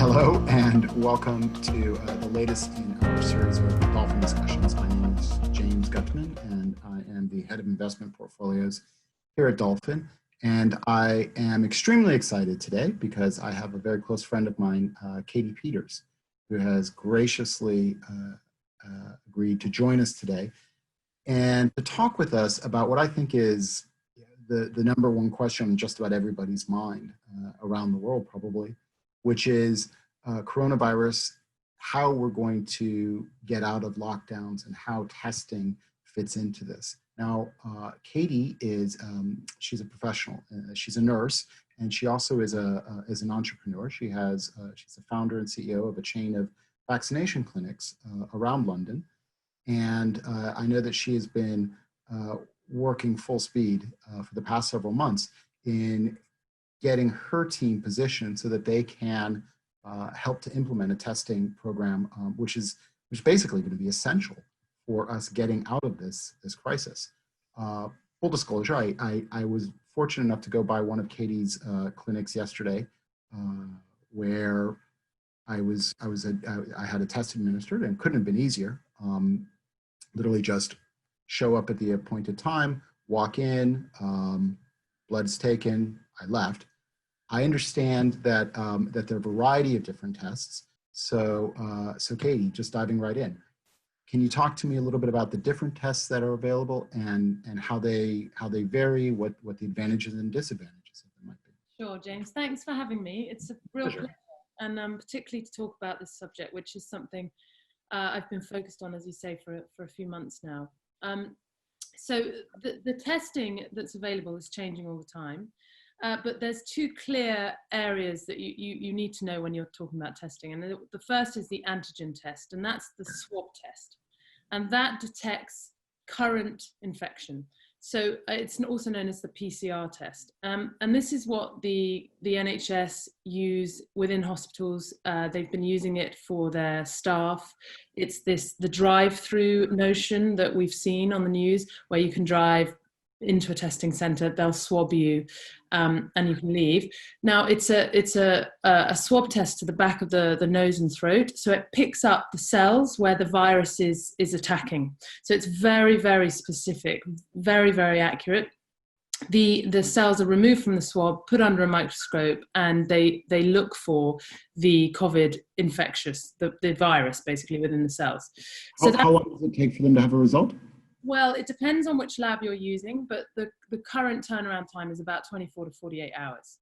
Hello and welcome to the latest in our series of Dolfin Discussions. My name is James Gutman and I am the head of investment portfolios here at Dolfin. And I am extremely excited today because I have a very close friend of mine, Katy Peters, who has graciously agreed to join us today and to talk with us about what I think is the number one question on just about everybody's mind around the world probably, which is coronavirus, how we're going to get out of lockdowns and how testing fits into this. Now, Katy is, she's a professional, she's a nurse, and she also is an entrepreneur. She's the founder and CEO of a chain of vaccination clinics around London. And I know that she has been working full speed for the past several months in getting her team positioned so that they can help to implement a testing program, which is basically going to be essential for us getting out of this crisis. Full disclosure, I was fortunate enough to go by one of Katy's clinics yesterday, where I had a test administered, and couldn't have been easier. Literally just show up at the appointed time, walk in, blood's taken, I left. I understand that that there are a variety of different tests. So Katy, just diving right in, can you talk to me a little bit about the different tests that are available and how they vary, what the advantages and disadvantages of them might be? Sure, James. Thanks for having me. It's a real pleasure, and particularly to talk about this subject, which is something I've been focused on, as you say, for a few months now. So the testing that's available is changing all the time. But there's two clear areas that you need to know when you're talking about testing. And the first is the antigen test, and that's the swab test. And that detects current infection. So it's also known as the PCR test. And this is what the NHS use within hospitals. They've been using it for their staff. It's the drive-through notion that we've seen on the news, where you can drive into a testing center, they'll swab you, and you can leave. Now it's a swab test to the back of the nose and throat, so it picks up the cells where the virus is attacking. So it's very, very specific, very, very accurate. The cells are removed from the swab, put under a microscope, and they look for the COVID infectious, the virus basically within the cells. So how long does it take for them to have a result? Well, it depends on which lab you're using, but the current turnaround time is about 24 to 48 hours.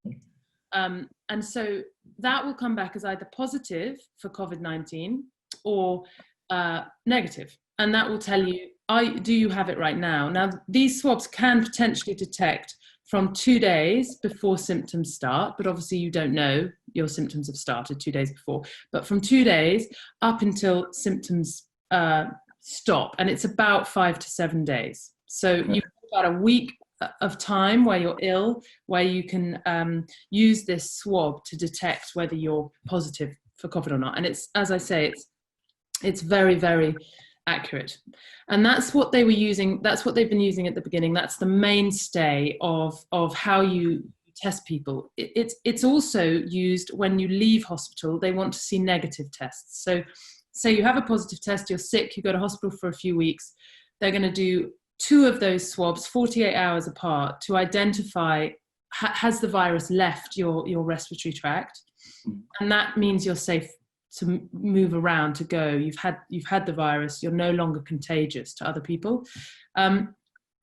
And so that will come back as either positive for COVID-19 or negative. And that will tell you, do you have it right now? Now, these swabs can potentially detect from 2 days before symptoms start, but obviously you don't know your symptoms have started 2 days before, but from 2 days up until symptoms stop, and it's about 5 to 7 days. So you've got a week of time where you're ill, where you can use this swab to detect whether you're positive for COVID or not. And it's, as I say, it's very, very accurate. And that's what they were using. That's what they've been using at the beginning. That's the mainstay of how you test people. It's also used when you leave hospital. They want to see negative tests. So say you have a positive test, you're sick, you go to hospital for a few weeks, they're going to do 2 of those swabs 48 hours apart to identify, has the virus left your respiratory tract? And that means you're safe to move around, to go. You've had the virus, you're no longer contagious to other people. And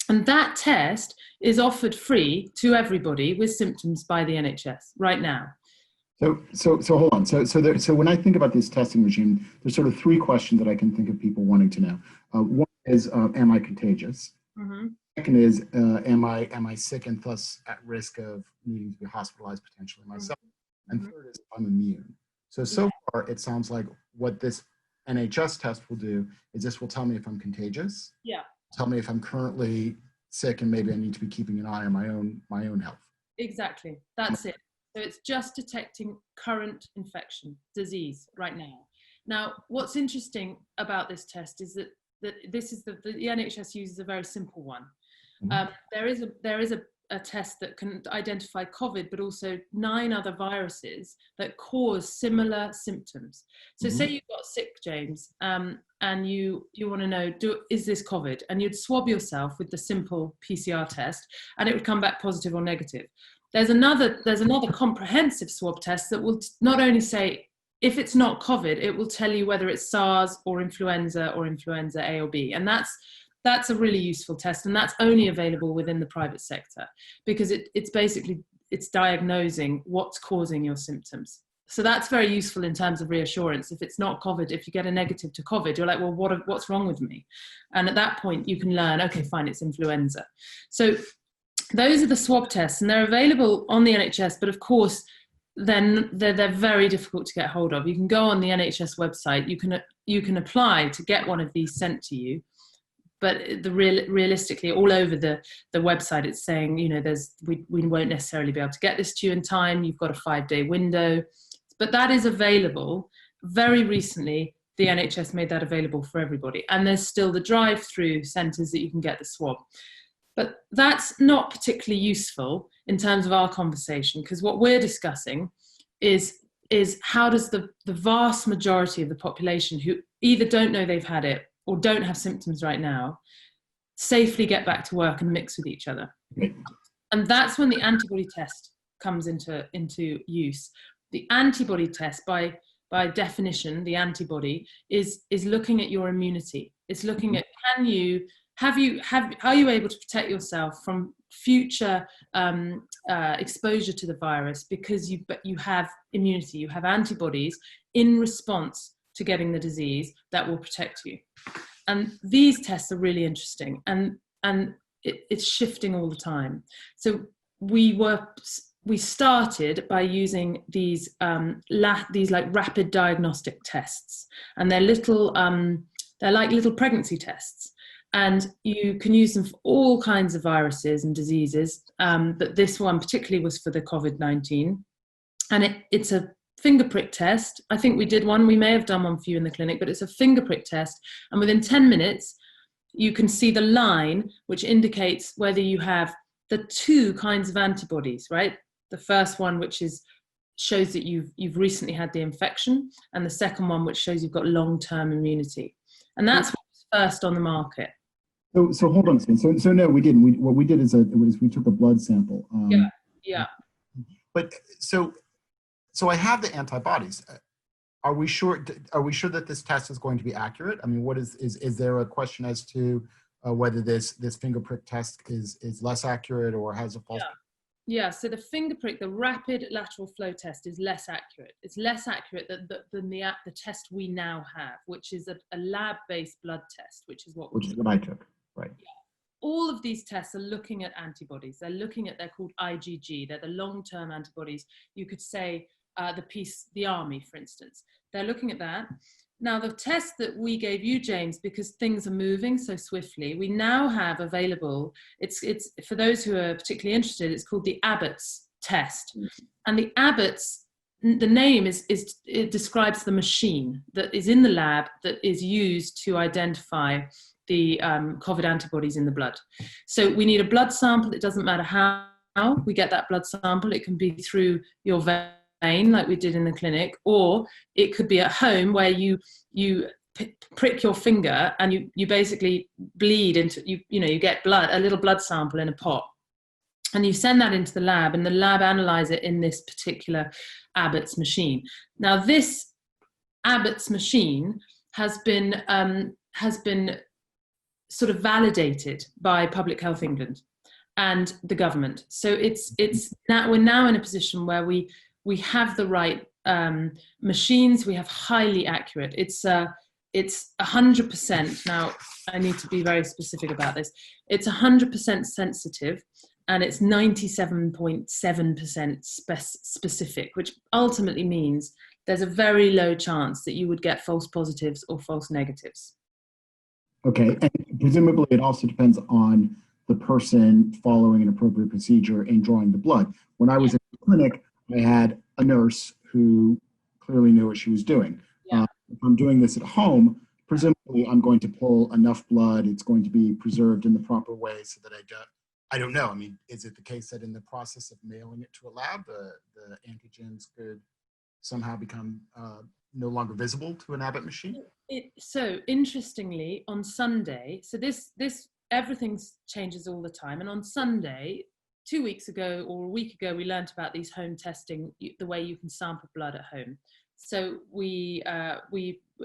that test is offered free to everybody with symptoms by the NHS right now. So hold on. So when I think about this testing regime, there's sort of 3 questions that I can think of people wanting to know. One is, am I contagious? Mm-hmm. Second is, am I sick and thus at risk of needing to be hospitalized potentially myself? Mm-hmm. And third is, I'm immune. So far, it sounds like what this NHS test will do is this will tell me if I'm contagious. Yeah. Tell me if I'm currently sick and maybe I need to be keeping an eye on my own health. Exactly. That's it. So it's just detecting current infection, disease right now. Now, what's interesting about this test is that this is the NHS uses a very simple one. There is a test that can identify COVID, but also 9 other viruses that cause similar symptoms. So say you got sick, James, and you want to know, is this COVID? And you'd swab yourself with the simple PCR test, and it would come back positive or negative. There's another comprehensive swab test that will not only say, if it's not COVID, it will tell you whether it's SARS or influenza A or B. And that's a really useful test, and that's only available within the private sector, because it's diagnosing what's causing your symptoms. So that's very useful in terms of reassurance. If it's not COVID, if you get a negative to COVID, you're like, well, what's wrong with me? And at that point, you can learn, okay, fine, it's influenza. So those are the swab tests, and they're available on the NHS, but of course, then they're very difficult to get hold of. You can go on the NHS website, you can apply to get one of these sent to you. But realistically, all over the website, it's saying, we won't necessarily be able to get this to you in time. You've got a 5-day window. But that is available. Very recently, the NHS made that available for everybody. And there's still the drive-through centres that you can get the swab. But that's not particularly useful in terms of our conversation, because what we're discussing is how does the vast majority of the population who either don't know they've had it or don't have symptoms right now, safely get back to work and mix with each other. And that's when the antibody test comes into use. The antibody test, by definition, the antibody is looking at your immunity. It's looking at, are you able to protect yourself from future exposure to the virus, because you have immunity, you have antibodies in response to getting the disease that will protect you. And these tests are really interesting, and it's shifting all the time. So we started by using these like rapid diagnostic tests, and they're like little pregnancy tests, and you can use them for all kinds of viruses and diseases. But this one particularly was for the COVID-19, and it's a finger prick test. I think we did one, we may have done one for you in the clinic, but it's a finger prick test. And within 10 minutes, you can see the line, which indicates whether you have the 2 kinds of antibodies, right? The first one, which shows that you've recently had the infection, and the second one, which shows you've got long-term immunity. And that's what's first on the market. So hold on a second. So no, we didn't. What we did is we took a blood sample. Yeah. But so I have the antibodies. Are we sure that this test is going to be accurate? I mean, is there a question as to whether this finger prick test is less accurate or has a false? Yeah. So the finger prick, the rapid lateral flow test, is less accurate. It's less accurate than the test we now have, which is a lab-based blood test, which is what I took, right? Yeah. All of these tests are looking at antibodies. They're called IgG. They're the long-term antibodies. You could say the army, for instance. They're looking at that. Now, the test that we gave you, James, because things are moving so swiftly, we now have available, it's for those who are particularly interested, it's called the Abbott's test. And the Abbott's, the name it describes the machine that is in the lab that is used to identify the COVID antibodies in the blood. So we need a blood sample. It doesn't matter how we get that blood sample. It can be through your vein, like we did in the clinic, or it could be at home where you prick your finger and you basically bleed into, you get blood, a little blood sample in a pot, and you send that into the lab, and the lab analyze it in this particular Abbott's machine. Now, this Abbott's machine has been sort of validated by Public Health England and the government. So we're now in a position where we have the right machines. We have highly accurate. It's 100%. Now, I need to be very specific about this. It's 100% sensitive, and it's 97.7% specific, which ultimately means there's a very low chance that you would get false positives or false negatives. Okay, and presumably it also depends on the person following an appropriate procedure in drawing the blood. When I was in the clinic, I had a nurse who clearly knew what she was doing. Yeah. If I'm doing this at home, presumably I'm going to pull enough blood. It's going to be preserved in the proper way so that I don't know. I mean, is it the case that in the process of mailing it to a lab, the antigens could somehow become no longer visible to an Abbott machine? So interestingly, on Sunday, so this everything changes all the time, and on Sunday, 2 weeks ago or a week ago, we learned about these home testing, the way you can sample blood at home. So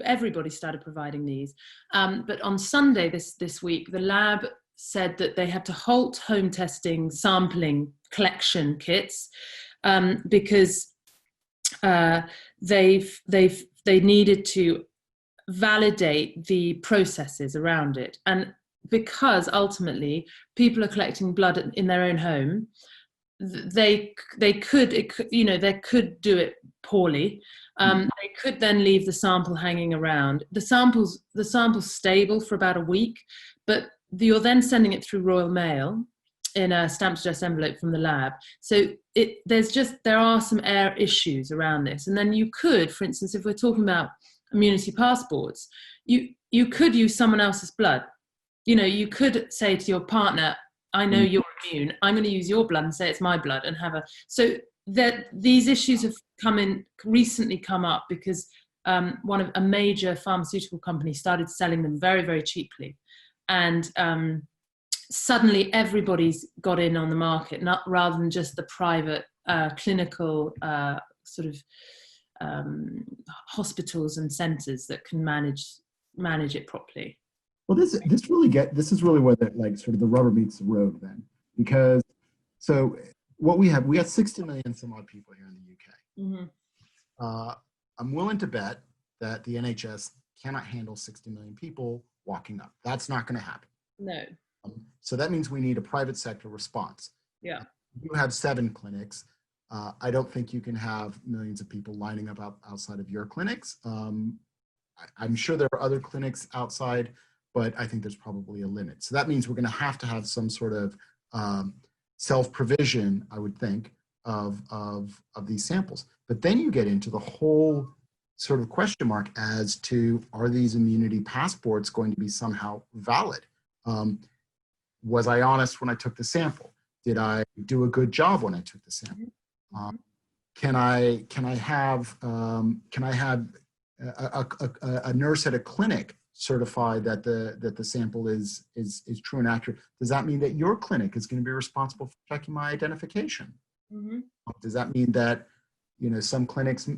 everybody started providing these, but on Sunday this week, the lab said that they had to halt home testing sampling collection kits because they needed to validate the processes around it, and because ultimately people are collecting blood in their own home, they could do it poorly. They could then leave the sample hanging around. The sample's stable for about a week, but you're then sending it through Royal Mail in a stamped address envelope from the lab. So there are some issues around this. And then you could, for instance, if we're talking about immunity passports, you could use someone else's blood. You could say to your partner, I know you're immune, I'm going to use your blood and say it's my blood and so that these issues have recently come up because a major pharmaceutical company started selling them very, very cheaply. And suddenly everybody's got in on the market, rather than just the private clinical sort of hospitals and centers that can manage it properly. Well, this is really where sort of the rubber meets the road then, because so what we got 60 million some odd people here in the UK. Mm-hmm. I'm willing to bet that the NHS cannot handle 60 million people walking up. That's not going to happen. No. So that means we need a private sector response. Yeah. You have 7 clinics. I don't think you can have millions of people lining up outside of your clinics. I'm sure there are other clinics outside, but I think there's probably a limit. So that means we're going to have some sort of self-provision, I would think, of these samples. But then you get into the whole sort of question mark as to, are these immunity passports going to be somehow valid? Was I honest when I took the sample? Did I do a good job when I took the sample? Can I have a nurse at a clinic certify that the sample is true and accurate? Does that mean that your clinic is going to be responsible for checking my identification? Mm-hmm. Does that mean that some clinics,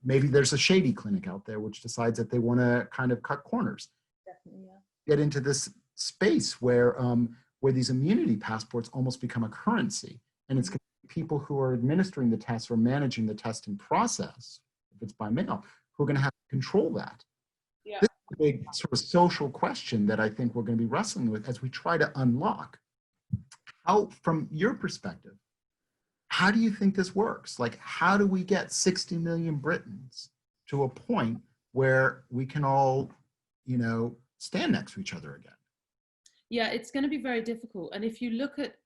maybe there's a shady clinic out there which decides that they want to kind of cut corners? Definitely, yeah. Get into this space where these immunity passports almost become a currency, and it's people who are administering the tests or managing the testing process, if it's by mail, who are going to have to control that. Yeah. This is a big sort of social question that I think we're going to be wrestling with as we try to unlock. How, from your perspective, how do you think this works? Like, how do we get 60 million Britons to a point where we can all, stand next to each other again? Yeah, it's going to be very difficult. And if you look at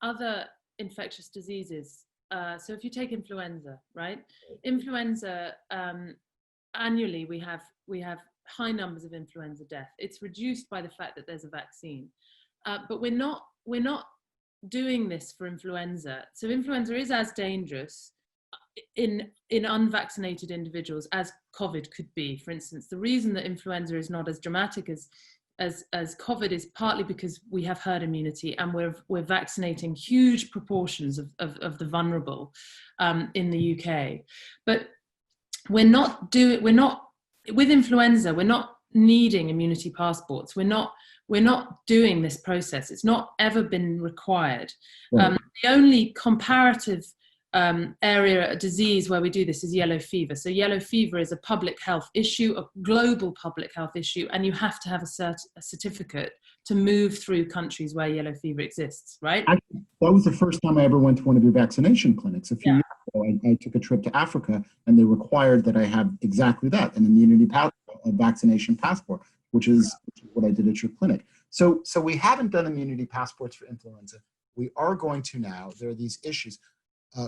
other infectious diseases, so if you take influenza, right? Influenza, annually we have high numbers of influenza death. It's reduced by the fact that there's a vaccine, but we're not doing this for influenza. So influenza is as dangerous in unvaccinated individuals as COVID could be. For instance, the reason that influenza is not as dramatic as COVID is partly because we have herd immunity, and we're vaccinating huge proportions of the vulnerable in the UK. But we're not with influenza. We're not needing immunity passports. We're not doing this process. It's not ever been required. Right. The only comparative area, a disease where we do this, is yellow fever. So yellow fever is a public health issue, a global public health issue, and you have to have a certificate to move through countries where yellow fever exists, right? Actually, that was the first time I ever went to one of your vaccination clinics. A few years ago, I took a trip to Africa, and they required that I have exactly that, an immunity passport, a vaccination passport, which is what I did at your clinic. So we haven't done immunity passports for influenza. We are going to now. There are these issues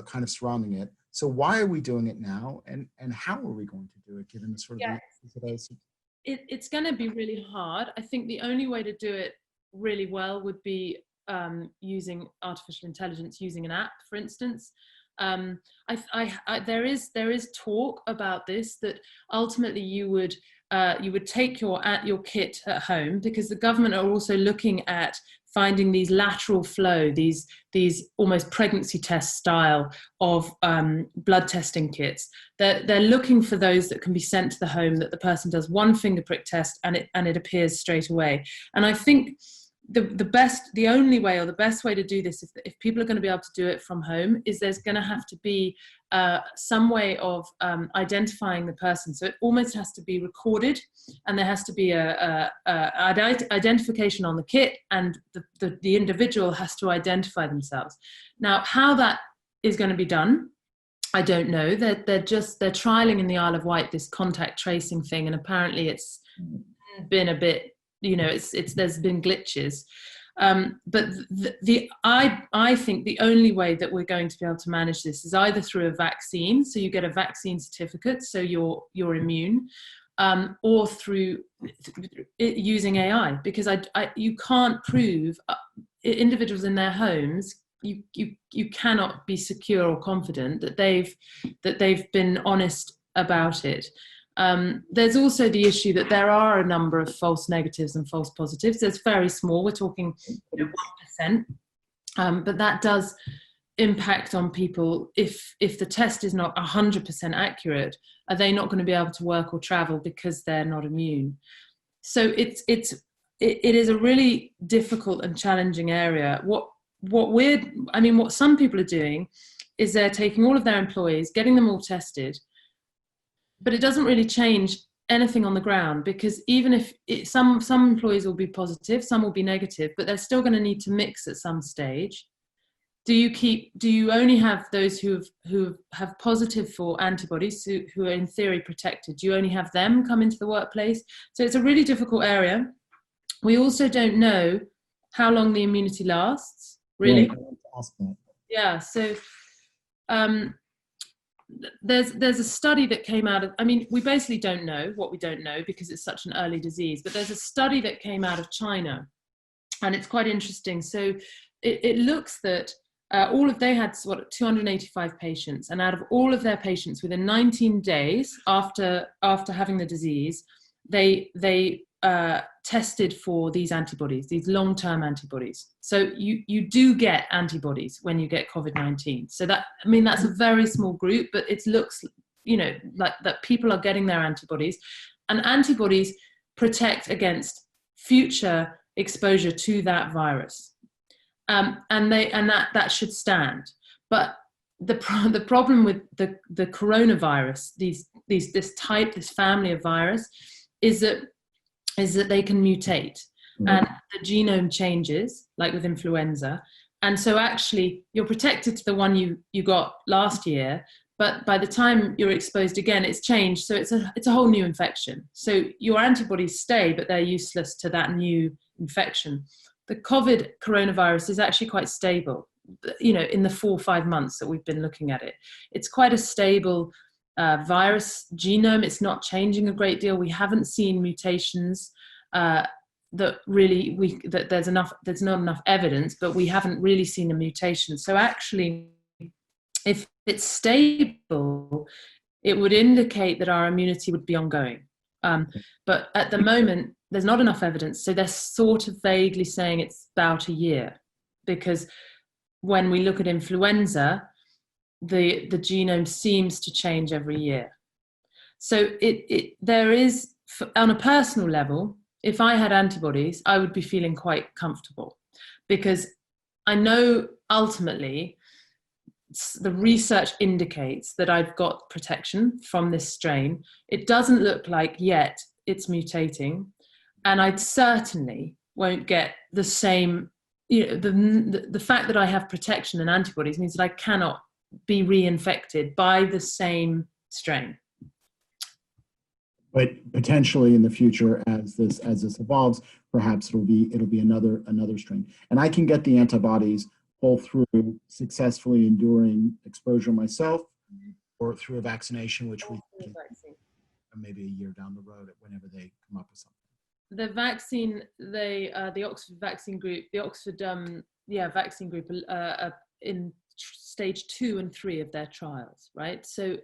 kind of surrounding it. So why are we doing it now, and how are we going to do it, given the sort of it's going to be really hard. I think the only way to do it really well would be using artificial intelligence, using an app, for instance. There is talk about this, that ultimately you would take your kit at home, because the government are also looking at finding these lateral flow, these almost pregnancy test style of blood testing kits. They're looking for those that can be sent to the home, that the person does one finger prick test and it appears straight away. And I think the only way, or the best way to do this, if people are going to be able to do it from home, is there's going to have to be some way of identifying the person. So it almost has to be recorded, and there has to be a identification on the kit, and the individual has to identify themselves. Now, how that is going to be done, I don't know. They're trialing in the Isle of Wight this contact tracing thing, and apparently it's been a bit, there's been glitches. But I think the only way that we're going to be able to manage this is either through a vaccine, so you get a vaccine certificate, so you're immune, or through using AI, because you can't prove individuals in their homes. You cannot be secure or confident that they've been honest about it. There's also the issue that there are a number of false negatives and false positives. There's very small, we're talking 1%, but that does impact on people. If the test is not 100% accurate, are they not going to be able to work or travel because they're not immune? So it is a really difficult and challenging area. What some people are doing is they're taking all of their employees, getting them all tested, but it doesn't really change anything on the ground, because even if some employees will be positive, some will be negative, but they're still going to need to mix at some stage. Do you only have those who have positive for antibodies, who are in theory protected? Do you only have them come into the workplace? So it's a really difficult area. We also don't know how long the immunity lasts, really. Right, I want to ask that. Yeah, so there's a study that came out of, we basically don't know what we don't know because it's such an early disease, but there's a study that came out of China, and it's quite interesting. So it looks that they had 285 patients, and out of all of their patients, within 19 days after having the disease, they tested for these antibodies, these long-term antibodies. So you do get antibodies when you get COVID-19. So that's a very small group, but it looks, like that people are getting their antibodies, and antibodies protect against future exposure to that virus. And that should stand. But the problem with the coronavirus, this family of virus, is that they can mutate, and the genome changes, like with influenza. And so actually you're protected to the one you got last year, but by the time you're exposed again, it's changed. So it's a whole new infection. So your antibodies stay, but they're useless to that new infection. The COVID coronavirus is actually quite stable, in the 4 or 5 months that we've been looking at it. It's quite a stable virus genome. It's not changing a great deal. We haven't seen mutations that there's not enough evidence, but we haven't really seen a mutation. So actually, if it's stable, it would indicate that our immunity would be ongoing. But at the moment, there's not enough evidence. So they're sort of vaguely saying it's about a year, because when we look at influenza, the genome seems to change every year. So there is, on a personal level, if I had antibodies, I would be feeling quite comfortable, because I know ultimately the research indicates that I've got protection from this strain. It doesn't look like yet it's mutating, and I certainly won't get the same, the fact that I have protection and antibodies means that I cannot be reinfected by the same strain. But potentially in the future, as this evolves, perhaps it'll be another strain. And I can get the antibodies pull through successfully enduring exposure myself, or through a vaccination, which we can maybe a year down the road, whenever they come up with something. The vaccine, the Oxford vaccine group, the Oxford vaccine group in stage 2 and 3 of their trials, right? So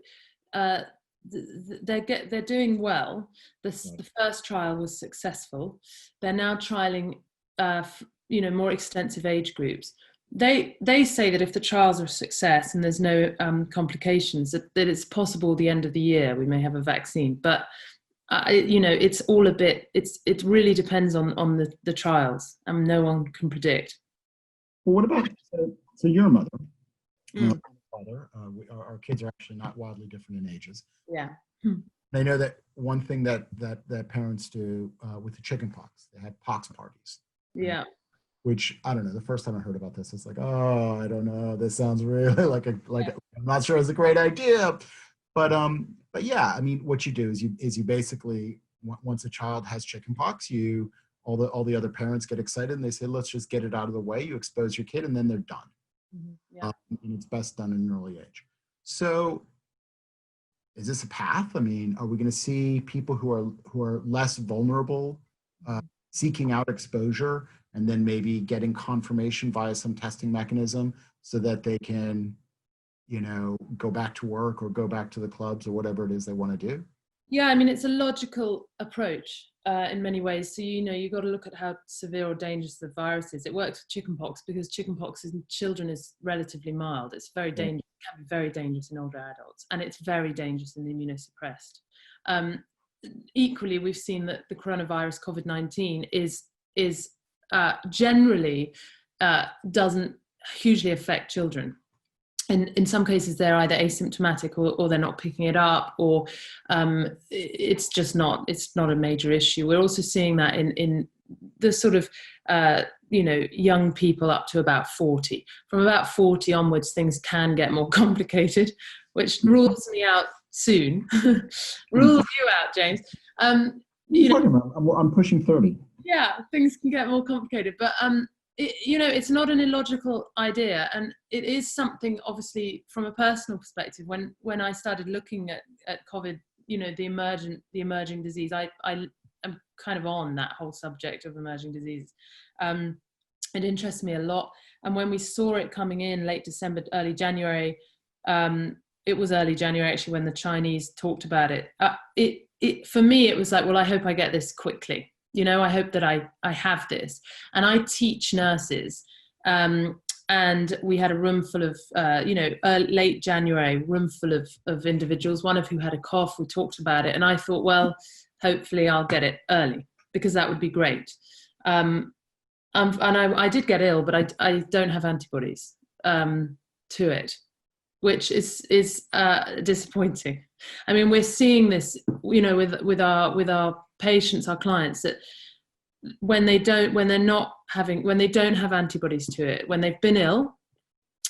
they're doing well. The first trial was successful. They're now trialing, more extensive age groups. They say that if the trials are a success and there's no complications, that it's possible the end of the year we may have a vaccine. But it's all a bit. It really depends on the trials, and no one can predict. Well, what about so you're a mother, father? Our kids are actually not wildly different in ages. Yeah. I know that one thing that parents do with the chicken pox, they have pox parties. Yeah. Which, I don't know, the first time I heard about this, it's like, oh, I don't know, this sounds really like I'm not sure it's a great idea. But yeah, I mean, what you do is you basically, once a child has chicken pox, all the other parents get excited and they say, let's just get it out of the way. You expose your kid and then they're done. Mm-hmm. Yeah. And it's best done at an early age. So is this a path? I mean, are we going to see people who are less vulnerable seeking out exposure and then maybe getting confirmation via some testing mechanism so that they can, go back to work or go back to the clubs or whatever it is they want to do? Yeah, I mean, it's a logical approach in many ways. So, you've got to look at how severe or dangerous the virus is. It works with chickenpox because chickenpox in children is relatively mild. It's very dangerous, can be very dangerous in older adults, and it's very dangerous in the immunosuppressed. Equally, we've seen that the coronavirus, COVID-19, is generally doesn't hugely affect children. In some cases, they're either asymptomatic or they're not picking it up, or it's not a major issue. We're also seeing that in the sort of young people up to about 40. From about 40 onwards, things can get more complicated, which rules me out soon. Rules you out, James. I'm pushing 30. Yeah, things can get more complicated, but it's not an illogical idea, and it is something, obviously, from a personal perspective. When I started looking at COVID, the emerging disease, I am kind of on that whole subject of emerging diseases. It interests me a lot, and when we saw it coming in late December, early January, it was early January actually when the Chinese talked about it. For me, it was like, well, I hope I get this quickly. I hope that I have this. And I teach nurses. And we had a room full of, late January, room full of individuals, one of who had a cough. We talked about it. And I thought, well, hopefully I'll get it early because that would be great. And I did get ill, but I don't have antibodies to it, which is disappointing. I mean, we're seeing this, with our patients, our clients, that when they don't have antibodies to it, when they've been ill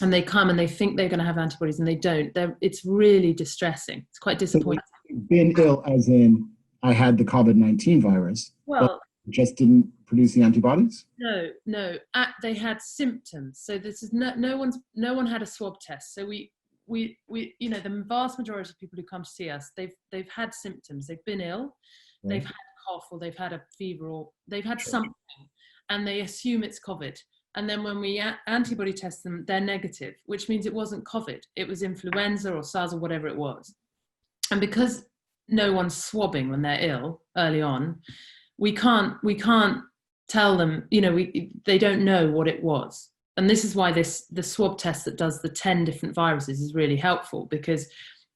and they come and they think they're going to have antibodies and they don't, it's really distressing. It's quite disappointing. So been ill as in I had the COVID-19 virus, but just didn't produce the antibodies? No. They had symptoms. So this is no one had a swab test. So we the vast majority of people who come to see us, they've had symptoms. They've been ill, they've had a cough, or they've had a fever, or they've had something, and they assume it's COVID. And then when we antibody test them, they're negative, which means it wasn't COVID. It was influenza or SARS or whatever it was. And because no one's swabbing when they're ill early on, we can't tell them, they don't know what it was. And this is why the swab test that does the 10 different viruses is really helpful, because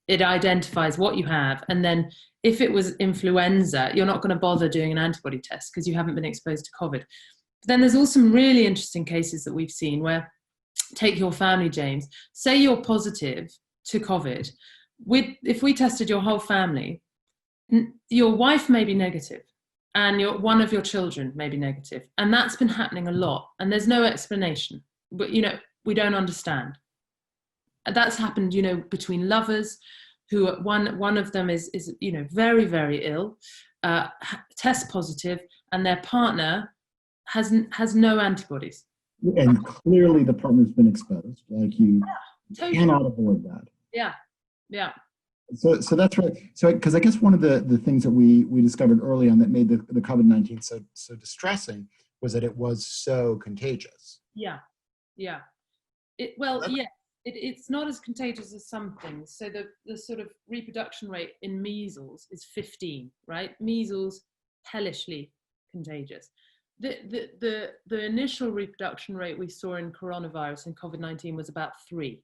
it identifies what you have. And then if it was influenza, you're not going to bother doing an antibody test because you haven't been exposed to COVID. But then there's also some really interesting cases that we've seen where, take your family, James, say you're positive to COVID. If we tested your whole family, your wife may be negative, and one of your children may be negative. And that's been happening a lot. And there's no explanation. But, we don't understand. That's happened, between lovers who one of them is very, very ill, test positive, and their partner has no antibodies. And clearly the partner's been exposed. Like you cannot avoid that. Yeah. So that's right. So because I guess one of the things that we discovered early on that made the COVID-19 so distressing was that it was so contagious. Yeah. Yeah. It's not as contagious as some things. So the sort of reproduction rate in measles is 15, right? Measles, hellishly contagious. The initial reproduction rate we saw in coronavirus and COVID-19 was about 3.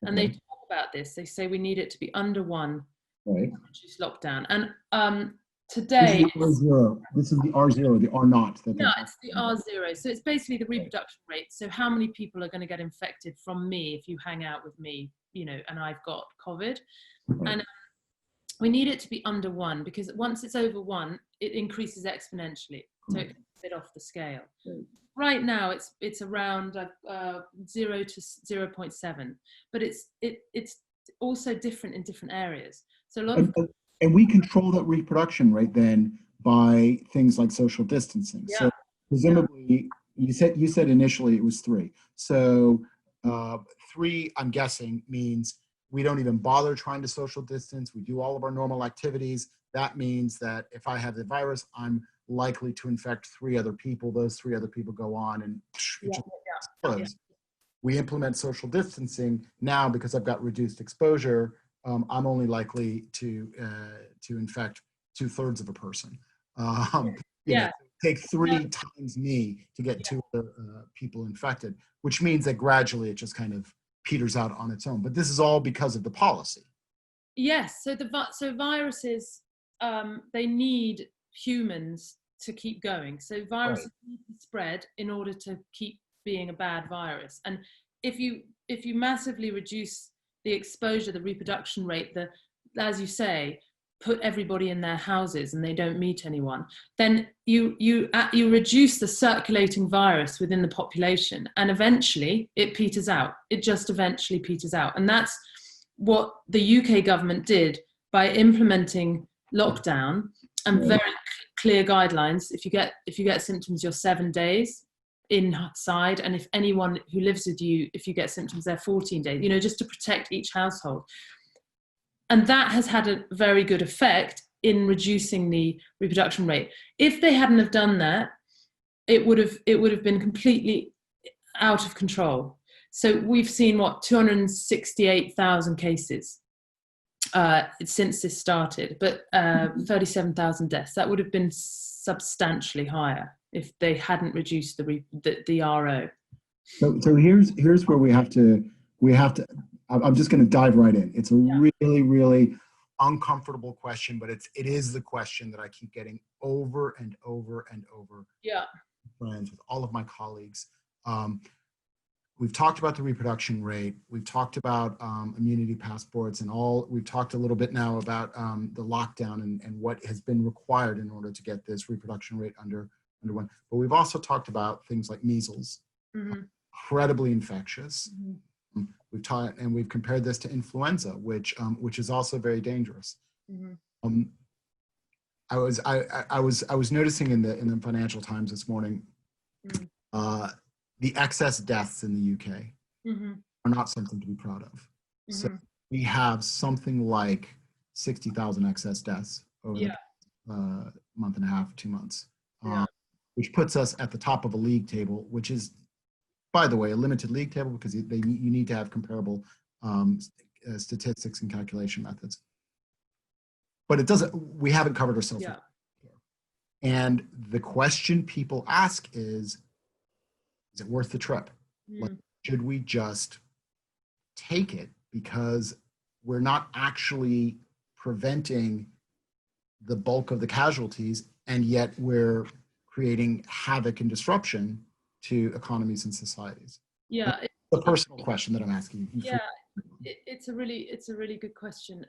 And they talk about this. They say we need it to be under 1 Right. to reduce lockdown. And today, this is the R0, the R naught. It's the R0. So it's basically the reproduction rate. So how many people are going to get infected from me if you hang out with me, and I've got COVID. Right. And we need it to be under 1, because once it's over 1, it increases exponentially. So it can fit off the scale. Right now it's around 0 to 0.7, but it's also different in different areas. So a lot and we control that reproduction rate then by things like social distancing. Yeah. So presumably, you said initially it was 3. So 3, I'm guessing, means we don't even bother trying to social distance. We do all of our normal activities. That means that if I have the virus, I'm likely to infect 3 other people. Those 3 other people go on and explodes. We implement social distancing now because I've got reduced exposure. I'm only likely to infect 2/3 of a person. Take 3 times me to get 2 other people infected, which means that gradually it just kind of peters out on its own. But this is all because of the policy. Yes. So viruses, they need humans to keep going. So viruses need to spread in order to keep being a bad virus. And if you massively reduce the exposure, the reproduction rate, as you say, put everybody in their houses and they don't meet anyone, then you reduce the circulating virus within the population, and eventually it peters out. It just eventually peters out. And that's what the UK government did by implementing lockdown and very clear guidelines. If you get symptoms, you're 7 days inside, and if anyone who lives with you, if you get symptoms, they're 14 days, just to protect each household. And that has had a very good effect in reducing the reproduction rate. If they hadn't have done that, it would have been completely out of control. So we've seen 268,000 cases since this started, but 37,000 deaths. That would have been substantially higher if they hadn't reduced the RO. So here's where we have to. I'm just going to dive right in. It's a really, really uncomfortable question, but it is the question that I keep getting over and over and over. Yeah. Friends, with all of my colleagues. We've talked about the reproduction rate. We've talked about immunity passports and all. We've talked a little bit now about the lockdown and what has been required in order to get this reproduction rate under 1. But we've also talked about things like measles, incredibly infectious. We've compared this to influenza, which is also very dangerous. I was noticing in the Financial Times this morning, the excess deaths in the UK are not something to be proud of. So we have something like 60,000 excess deaths over the month and a half, 2 months, which puts us at the top of a league table, which is, by the way, a limited league table because you need to have comparable statistics and calculation methods. But we haven't covered ourselves. And the question people ask is it worth the trip? Like, should we just take it because we're not actually preventing the bulk of the casualties, and yet we're creating havoc and disruption to economies and societies? Yeah, it's a personal question that I'm asking you. Yeah, it's a really good question.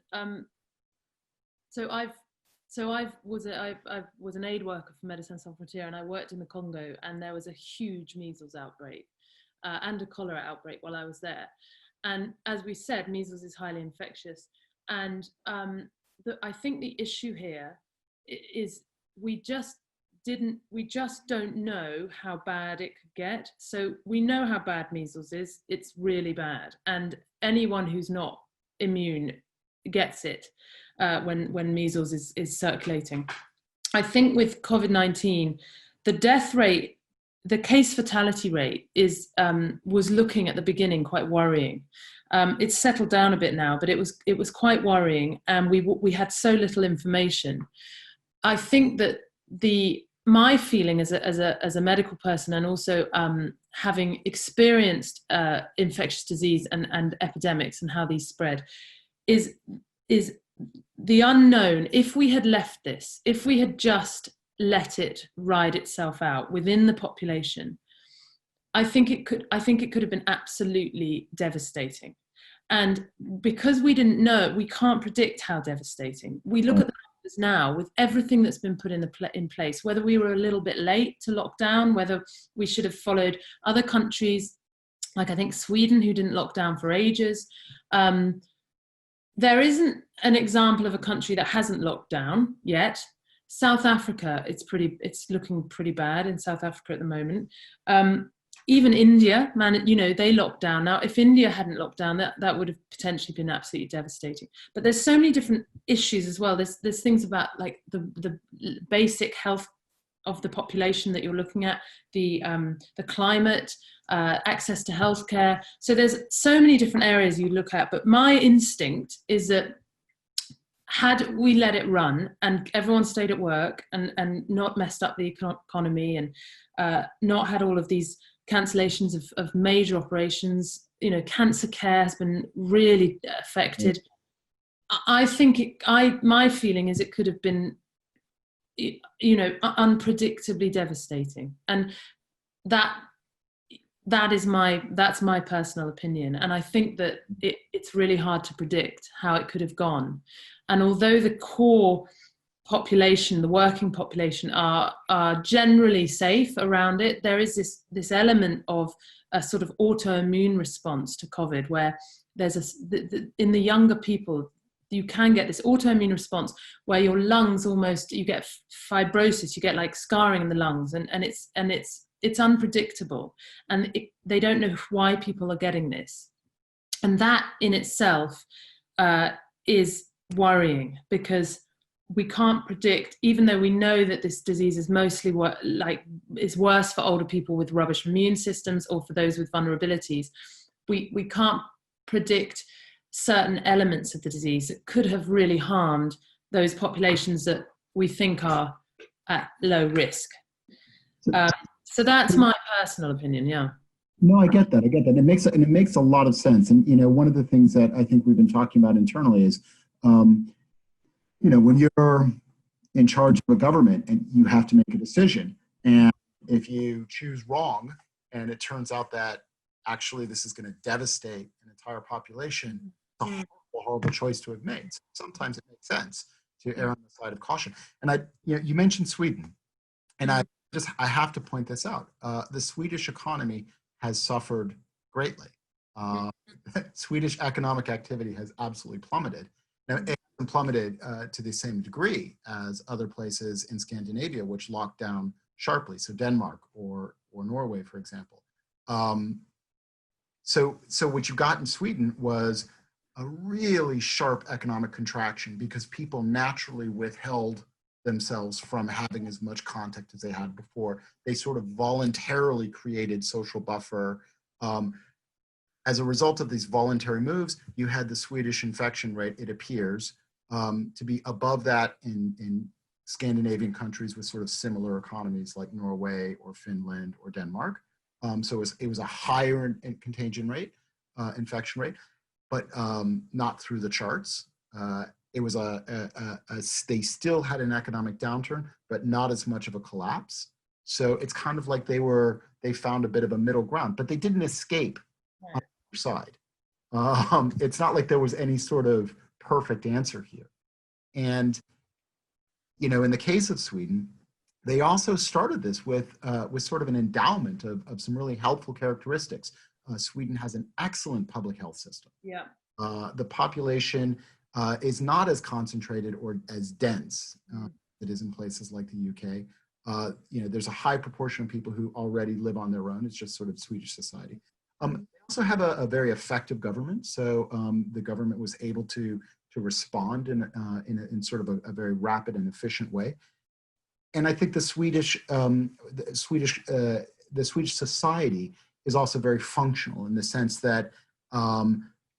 So I was an aid worker for Médecins Sans Frontières, and I worked in the Congo, and there was a huge measles outbreak and a cholera outbreak while I was there. And as we said, measles is highly infectious, and I think the issue here is we just don't know how bad it could get. So we know how bad measles is. It's really bad, and anyone who's not immune gets it when measles is circulating. I think with COVID-19, the death rate the case fatality rate was looking at the beginning quite worrying. It's settled down a bit now, but it was quite worrying, and we had so little information. I think that my feeling as a medical person, and also having experienced infectious disease and epidemics and how these spread, is the unknown. If we had left this, if we had just let it ride itself out within the population, I think it could have been absolutely devastating. And because we didn't know, we can't predict how devastating. We look at the numbers now with everything that's been put in place, whether we were a little bit late to lock down, whether we should have followed other countries, like I think Sweden, who didn't lock down for ages. There isn't an example of a country that hasn't locked down yet. South Africa, it's looking pretty bad in South Africa at the moment. Even India, they locked down. Now, if India hadn't locked down, that would have potentially been absolutely devastating. But there's so many different issues as well. There's things about like the basic health of the population that you're looking at, the climate, access to healthcare. So there's so many different areas you look at. But my instinct is that had we let it run and everyone stayed at work and not messed up the economy and not had all of these cancellations of major operations, cancer care has been really affected. I think my feeling is it could have been, unpredictably devastating, and that's my personal opinion. And I think that it's really hard to predict how it could have gone. And although the core population, the working population, are generally safe around it, there is this element of a sort of autoimmune response to COVID, where there's in the younger people, you can get this autoimmune response where your lungs you get fibrosis, you get like scarring in the lungs, and it's unpredictable, and they don't know why people are getting this, and that in itself is worrying, because we can't predict, even though we know that this disease is mostly is worse for older people with rubbish immune systems or for those with vulnerabilities. We can't predict certain elements of the disease that could have really harmed those populations that we think are at low risk. So that's my personal opinion. Yeah. No, I get that. It makes a lot of sense. And one of the things that I think we've been talking about internally is, when you're in charge of a government and you have to make a decision, and if you choose wrong and it turns out that actually this is going to devastate an entire population, it's a horrible choice to have made. So sometimes it makes sense to err on the side of caution. And you mentioned Sweden, and I have to point this out. The Swedish economy has suffered greatly. Swedish economic activity has absolutely plummeted. Now, it hasn't plummeted to the same degree as other places in Scandinavia, which locked down sharply. So Denmark or Norway, for example. So what you got in Sweden was a really sharp economic contraction, because people naturally withheld themselves from having as much contact as they had before. They sort of voluntarily created social buffer. As a result of these voluntary moves, you had the Swedish infection rate, it appears, to be above that in Scandinavian countries with sort of similar economies like Norway or Finland or Denmark. So it was a higher contagion rate, infection rate, but not through the charts. It was they still had an economic downturn, but not as much of a collapse. So it's kind of like they found a bit of a middle ground, but they didn't escape on the side. It's not like there was any sort of perfect answer here. And, in the case of Sweden, they also started this with sort of an endowment of some really helpful characteristics. Sweden has an excellent public health system. Yeah. The population is not as concentrated or as dense as it is in places like the UK. There's a high proportion of people who already live on their own. It's just sort of Swedish society. They also have a very effective government. So the government was able to respond in sort of a very rapid and efficient way. And I think the Swedish the Swedish society is also very functional in the sense that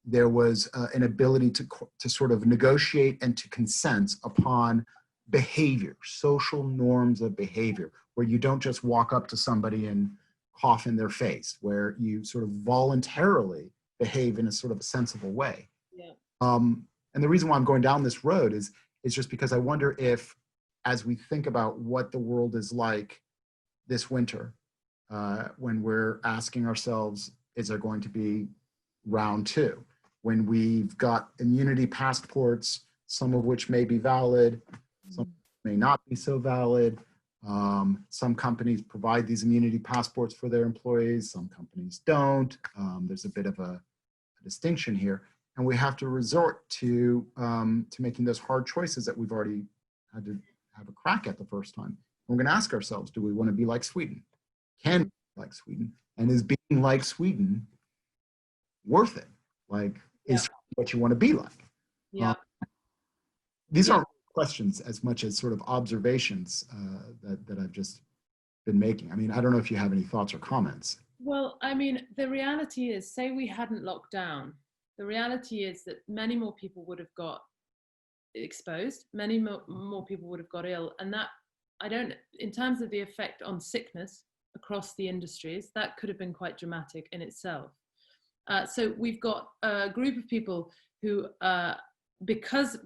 there was an ability to sort of negotiate and to consent upon behavior, social norms of behavior, where you don't just walk up to somebody and cough in their face, where you sort of voluntarily behave in a sort of a sensible way. Yeah. And the reason why I'm going down this road is just because I wonder if, as we think about what the world is like this winter, when we're asking ourselves, is there going to be round two? When we've got immunity passports, some of which may be valid, some may not be so valid. Some companies provide these immunity passports for their employees, some companies don't. There's a bit of a distinction here. And we have to resort to making those hard choices that we've already had to have a crack at the first time. We're going to ask ourselves, do we want to be like Sweden? Can we be like Sweden? And is being like Sweden worth it? Like, is what you want to be like? Yeah. These aren't questions as much as sort of observations that I've just been making. I mean, I don't know if you have any thoughts or comments. Well, I mean, the reality is, say we hadn't locked down, the reality is that many more people would have got exposed, many more people would have got ill. And that, in terms of the effect on sickness across the industries, that could have been quite dramatic in itself. So we've got a group of people who, because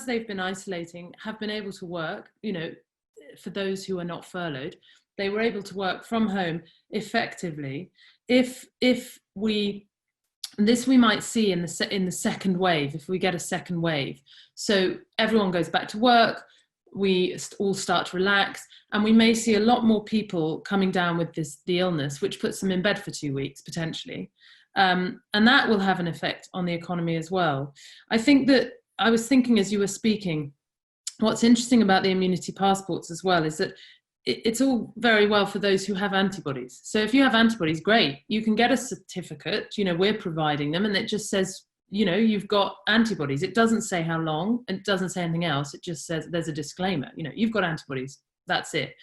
they've been isolating, have been able to work, you know, for those who are not furloughed, they were able to work from home effectively. This we might see in the second wave, if we get a second wave. So everyone goes back to work, we all start to relax, and we may see a lot more people coming down with the illness, which puts them in bed for 2 weeks potentially. And that will have an effect on the economy as well. I think that I was thinking as you were speaking, what's interesting about the immunity passports as well is that it's all very well for those who have antibodies. So if you have antibodies, great, you can get a certificate, you know, we're providing them, and it just says, you know, you've got antibodies. It doesn't say how long, it doesn't say anything else. It just says, there's a disclaimer, you know, you've got antibodies, that's it.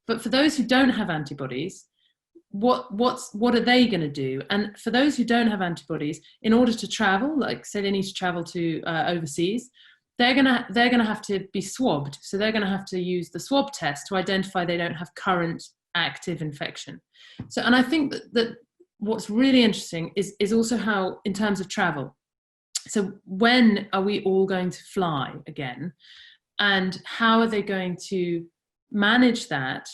But for those who don't have antibodies, what are they going to do? And for those who don't have antibodies, in order to travel, like say they need to travel to overseas, they're gonna have to be swabbed. So they're gonna have to use the swab test to identify they don't have current active infection. So, and I think that what's really interesting is also how, in terms of travel, so when are we all going to fly again? And how are they going to manage that,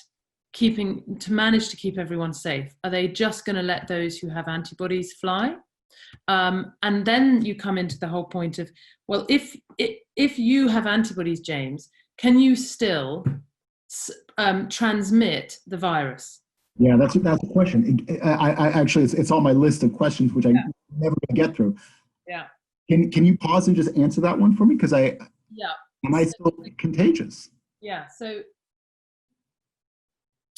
manage to keep everyone safe? Are they just going to let those who have antibodies fly? And then you come into the whole point of, well, if you have antibodies, James, can you still transmit the virus? Yeah, that's a question. I actually, it's on my list of questions which I'm never going to get through. Yeah. Can you pause and just answer that one for me? Because am I still contagious? Yeah. So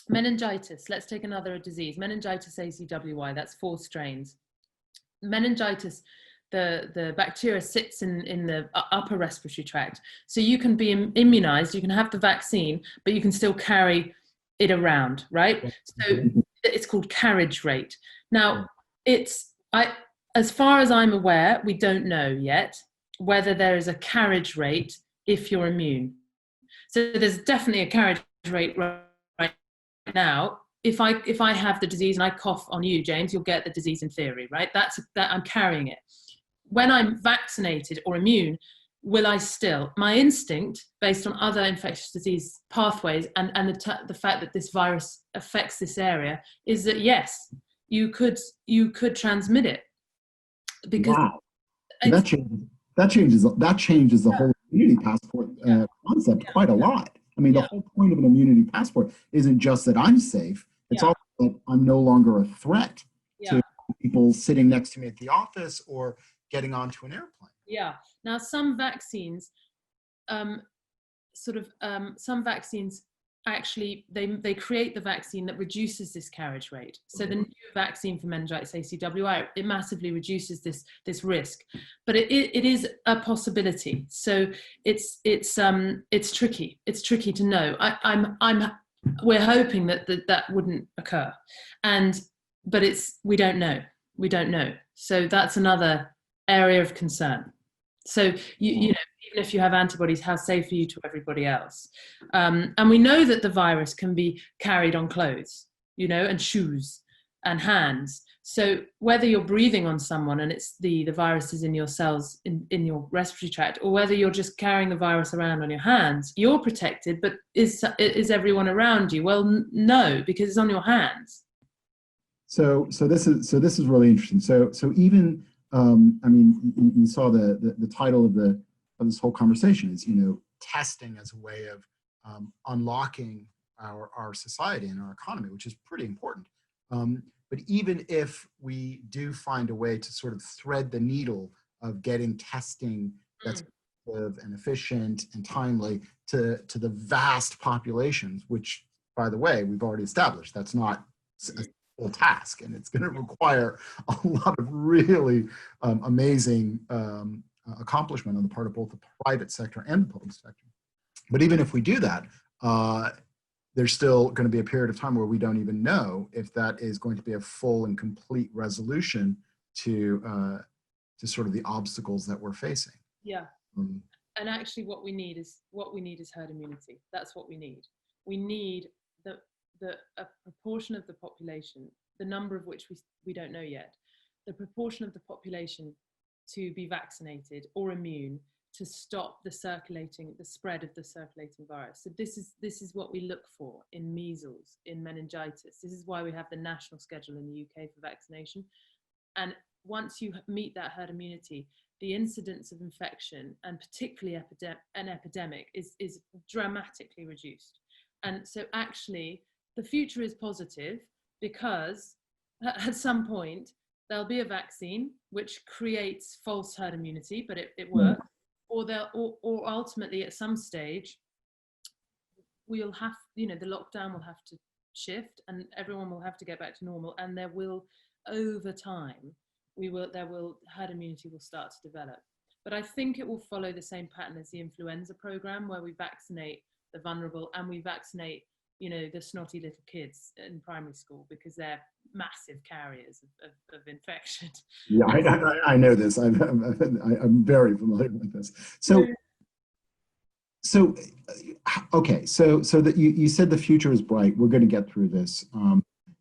meningitis. Let's take another disease. Meningitis ACWY. That's 4 strains. Meningitis, the bacteria sits in the upper respiratory tract. So you can be immunized, you can have the vaccine, but you can still carry it around, right? So it's called carriage rate. Now, as far as I'm aware, we don't know yet whether there is a carriage rate if you're immune. So there's definitely a carriage rate right now. If I have the disease and I cough on you, James, you'll get the disease in theory, right? That I'm carrying it. When I'm vaccinated or immune, will I still? My instinct, based on other infectious disease pathways and the fact that this virus affects this area, is that yes, you could transmit it. Because wow. That changes the whole immunity passport concept quite a lot. I mean, the whole point of an immunity passport isn't just that I'm safe. It's also that I'm no longer a threat to people sitting next to me at the office or getting onto an airplane. Yeah. Now, some vaccines, some vaccines actually, they create the vaccine that reduces this carriage rate. So the new vaccine for meningitis ACWY, it massively reduces this risk, but it is a possibility. So it's tricky. It's tricky to know. we're hoping that that wouldn't occur, but we don't know. So that's another area of concern. So you know, even if you have antibodies, how safe are you to everybody else? And we know that the virus can be carried on clothes, you know, and shoes and hands. So whether you're breathing on someone and it's the virus is in your cells in your respiratory tract, or whether you're just carrying the virus around on your hands, you're protected. But is everyone around you? Well, no, because it's on your hands. So this is really interesting. So even I mean, you saw the title of this whole conversation is, you know, testing as a way of unlocking our society and our economy, which is pretty important. But even if we do find a way to sort of thread the needle of getting testing that's effective and efficient and timely to the vast populations, which, by the way, we've already established that's not a full task, and it's going to require a lot of really amazing accomplishment on the part of both the private sector and the public sector. But even if we do that, there's still going to be a period of time where we don't even know if that is going to be a full and complete resolution to sort of the obstacles that we're facing. Yeah. And actually what we need is herd immunity. That's what we need. We need a proportion of the population, the number of which we don't know yet, the proportion of the population to be vaccinated or immune to stop the spread of the circulating virus. So this is what we look for in measles, in meningitis. This is why we have the national schedule in the UK for vaccination. And once you meet that herd immunity, the incidence of infection, and particularly an epidemic, is dramatically reduced. And so actually, the future is positive because at some point, there'll be a vaccine which creates false herd immunity, but it works. Or ultimately, at some stage, we'll have, you know, the lockdown will have to shift and everyone will have to get back to normal. And there will, over time, herd immunity will start to develop. But I think it will follow the same pattern as the influenza program, where we vaccinate the vulnerable and we vaccinate, you know, the snotty little kids in primary school because they're massive carriers of infection. Yeah, I know this. I'm very familiar with this. So okay. So that you said the future is bright. We're going to get through this.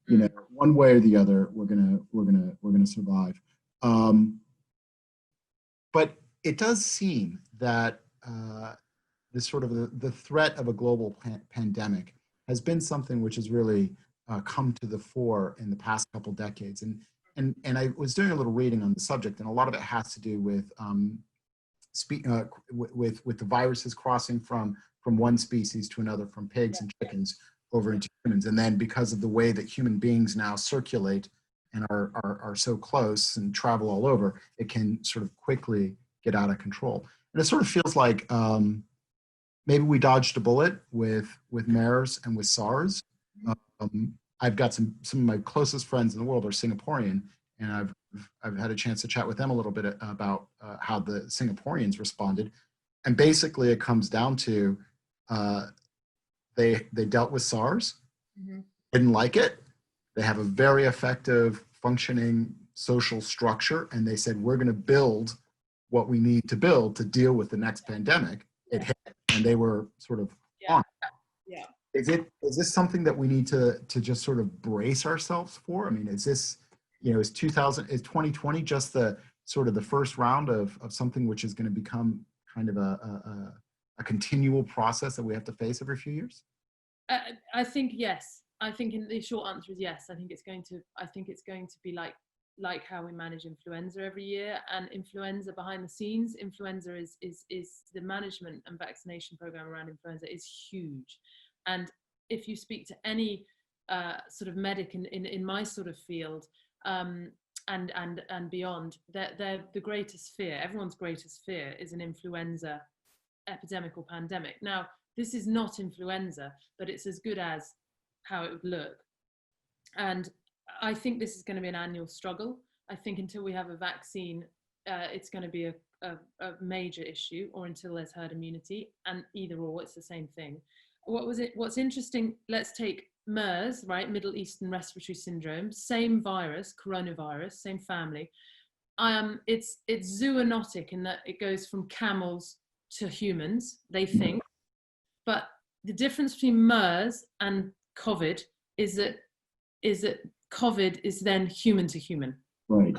You know, one way or the other, we're gonna survive. But it does seem that this sort of the threat of a global pandemic has been something which has really come to the fore in the past couple decades. And I was doing a little reading on the subject, and a lot of it has to do with with the viruses crossing from one species to another, from pigs and chickens over into humans. And then because of the way that human beings now circulate and are so close and travel all over, it can sort of quickly get out of control. And it sort of feels like maybe we dodged a bullet with MERS and with SARS. I've got some of my closest friends in the world are Singaporean, and I've had a chance to chat with them a little bit about how the Singaporeans responded. And basically it comes down to they dealt with SARS, didn't like it. They have a very effective functioning social structure, and they said, we're going to build what we need to build to deal with the next pandemic. It hit, and they were sort of on. Yeah. Is this something that we need to just sort of brace ourselves for? I mean, is this, you know, is 2020 just the sort of the first round of something which is going to become kind of a continual process that we have to face every few years? I think yes. I think the short answer is yes. I think it's going to be like how we manage influenza every year. And influenza behind the scenes, influenza is the management and vaccination program around influenza is huge. And if you speak to any sort of medic in my sort of field and beyond, they're the greatest fear. Everyone's greatest fear is an influenza epidemic or pandemic. Now, this is not influenza, but it's as good as how it would look. And I think this is going to be an annual struggle. I think until we have a vaccine, it's going to be a major issue, or until there's herd immunity, and either or, it's the same thing. what was it? What's interesting, let's take MERS, right? Middle Eastern Respiratory Syndrome, same virus, coronavirus, same family. It's zoonotic in that it goes from camels to humans, they think. But the difference between MERS and COVID is that COVID is then human to human. Right.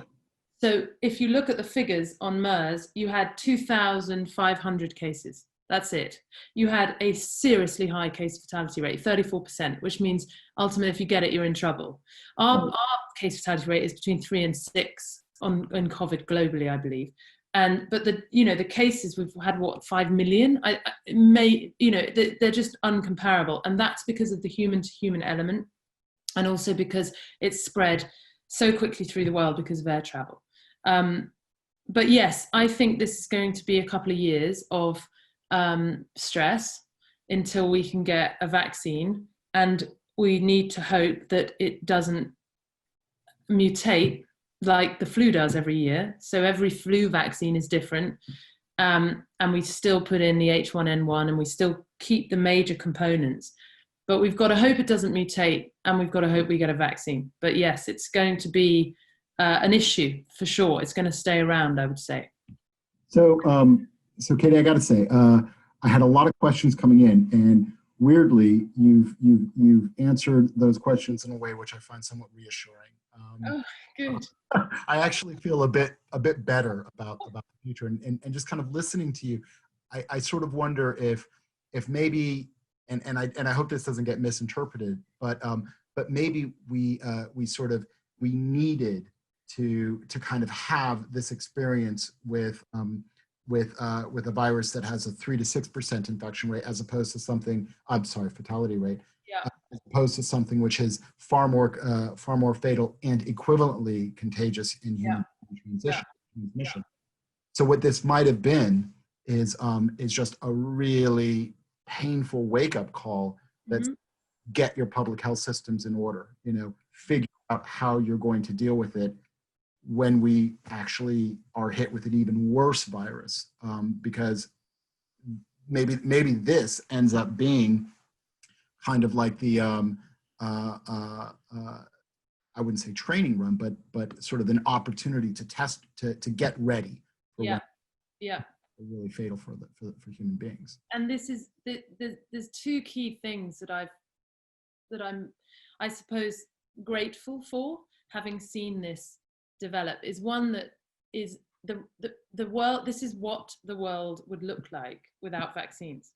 So if you look at the figures on MERS, you had 2,500 cases. That's it. You had a seriously high case fatality rate, 34%, which means ultimately if you get it, you're in trouble. Our case fatality rate is between 3 and 6 on COVID globally, I believe. But the cases we've had, 5 million? They're just uncomparable. And that's because of the human to human element. And also because it's spread so quickly through the world because of air travel. But yes, I think this is going to be a couple of years of stress until we can get a vaccine, and we need to hope that it doesn't mutate like the flu does every year. So every flu vaccine is different, and we still put in the H1N1 and we still keep the major components, but we've got to hope it doesn't mutate, and we've got to hope we get a vaccine. But yes, it's going to be an issue for sure. It's going to stay around, I would say. So, Katy, I got to say, I had a lot of questions coming in, and weirdly, you've answered those questions in a way which I find somewhat reassuring. Oh, good. I actually feel a bit better about the future, and just kind of listening to you, I sort of wonder if maybe, and I hope this doesn't get misinterpreted, but maybe we needed to kind of have this experience with a virus that has a 3 to 6% infection rate, as opposed to something, fatality rate, as opposed to something which is far more fatal and equivalently contagious in human transmission. So what this might have been is just a really painful wake-up call that's get your public health systems in order, figure out how you're going to deal with it when we actually are hit with an even worse virus, because maybe this ends up being kind of like the I wouldn't say training run, but sort of an opportunity to test, to get ready for when really fatal for human beings. And there's two key things that I'm I suppose grateful for having seen this develop. Is one that is the world, this is what the world would look like without vaccines.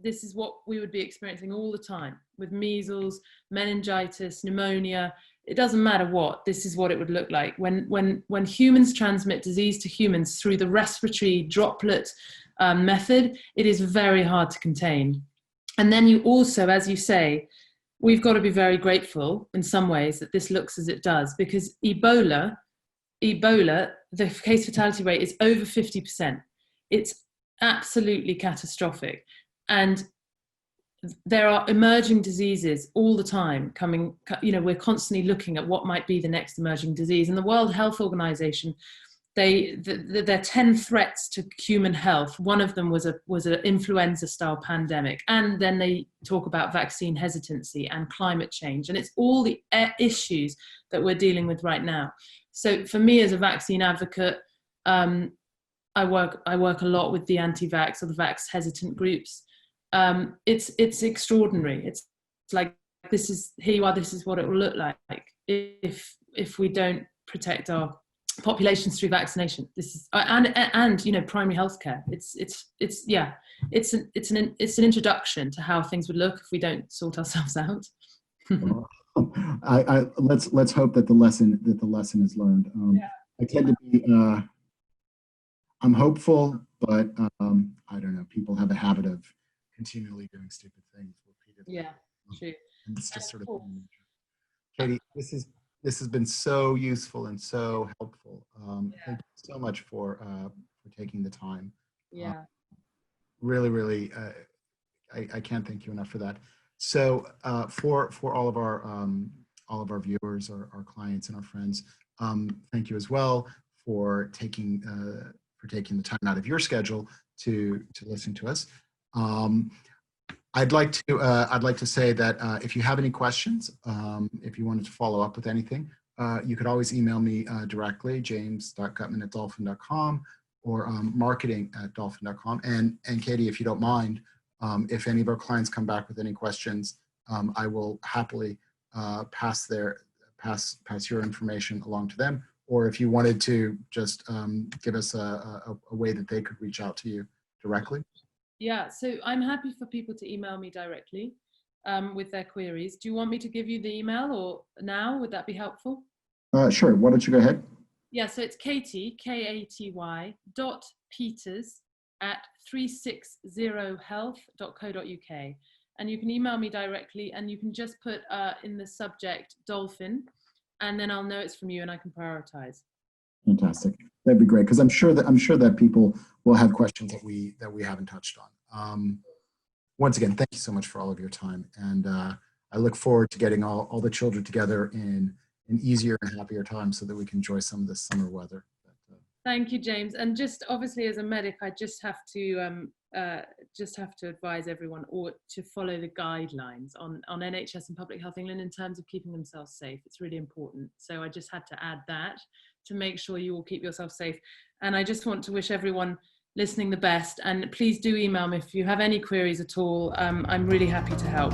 This is what we would be experiencing all the time with measles, meningitis, pneumonia. It doesn't matter what, this is what it would look like. When humans transmit disease to humans through the respiratory droplet method, it is very hard to contain. And then you also, as you say, we've got to be very grateful in some ways that this looks as it does, because Ebola, the case fatality rate is over 50%. It's absolutely catastrophic. And there are emerging diseases all the time coming, we're constantly looking at what might be the next emerging disease. And the World Health Organization, there are 10 threats to human health. One of them was an influenza-style pandemic. And then they talk about vaccine hesitancy and climate change. And it's all the issues that we're dealing with right now. So for me as a vaccine advocate, I work a lot with the anti-vax or the vax hesitant groups. It's extraordinary. It's like, here you are, this is what it will look like if we don't protect our populations through vaccination. This is and primary healthcare. It's an introduction to how things would look if we don't sort ourselves out. Let's hope that the lesson is learned. I tend to be I'm hopeful, but I don't know. People have a habit of continually doing stupid things repeatedly. Yeah, true. And it's just sort of Katy, this has been so useful and so helpful. Thank you so much for taking the time. Yeah. Really, I can't thank you enough for that. So for all of our viewers, our clients, and our friends, thank you as well for taking the time out of your schedule to listen to us. I'd like to say that if you have any questions, if you wanted to follow up with anything, you could always email me directly, james.gutman@dolfin.com, or marketing@dolfin.com. And Katy, if you don't mind, if any of our clients come back with any questions, I will happily pass your information along to them. Or if you wanted to just give us a way that they could reach out to you directly. Yeah, so I'm happy for people to email me directly with their queries. Do you want me to give you the email or now? Would that be helpful? Sure. Why don't you go ahead? Yeah, so it's Katy, Katy, .peters@360health.co.uk. And you can email me directly, and you can just put in the subject Dolfin, and then I'll know it's from you and I can prioritize. Fantastic. That'd be great, because I'm sure that people will have questions that we haven't touched on. Once again, thank you so much for all of your time, and I look forward to getting all the children together in an easier and happier time so that we can enjoy some of this summer weather. Thank you, James. And just obviously as a medic, I just have to advise everyone or to follow the guidelines on NHS and Public Health England in terms of keeping themselves safe. It's really important. So I just had to add that to make sure you all keep yourself safe. And I just want to wish everyone listening the best. And please do email me if you have any queries at all. I'm really happy to help.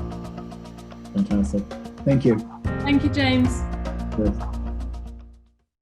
Fantastic. Thank you. Thank you, James. Good.